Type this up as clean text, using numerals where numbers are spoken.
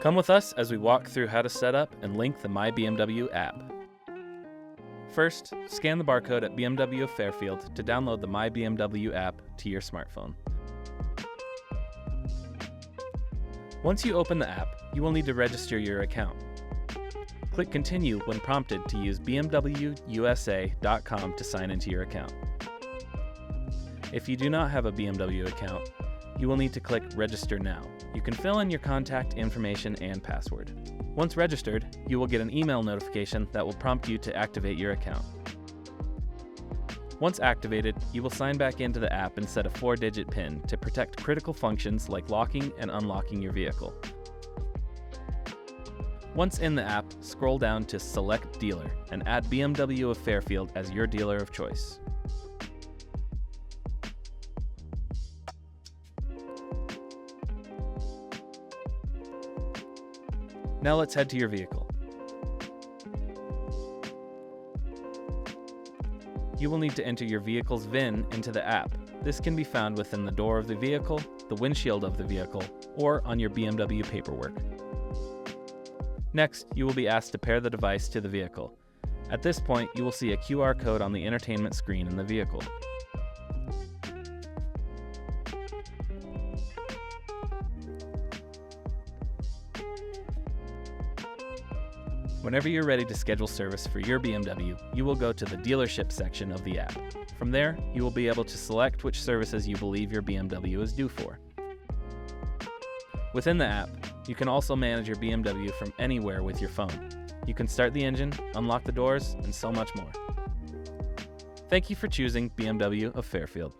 Come with us as we walk through how to set up and link the MyBMW app. First, scan the barcode at BMW of Fairfield to download the MyBMW app to your smartphone. Once you open the app, you will need to register your account. Click Continue when prompted to use bmwusa.com to sign into your account. If you do not have a BMW account, you will need to click Register Now. You can fill in your contact information and password. Once registered, you will get an email notification that will prompt you to activate your account. Once activated, you will sign back into the app and set a 4-digit PIN to protect critical functions like locking and unlocking your vehicle. Once in the app, scroll down to Select Dealer and add BMW of Fairfield as your dealer of choice. Now let's head to your vehicle. You will need to enter your vehicle's VIN into the app. This can be found within the door of the vehicle, the windshield of the vehicle, or on your BMW paperwork. Next, you will be asked to pair the device to the vehicle. At this point, you will see a QR code on the entertainment screen in the vehicle. Whenever you're ready to schedule service for your BMW, you will go to the dealership section of the app. From there, you will be able to select which services you believe your BMW is due for. Within the app, you can also manage your BMW from anywhere with your phone. You can start the engine, unlock the doors, and so much more. Thank you for choosing BMW of Fairfield.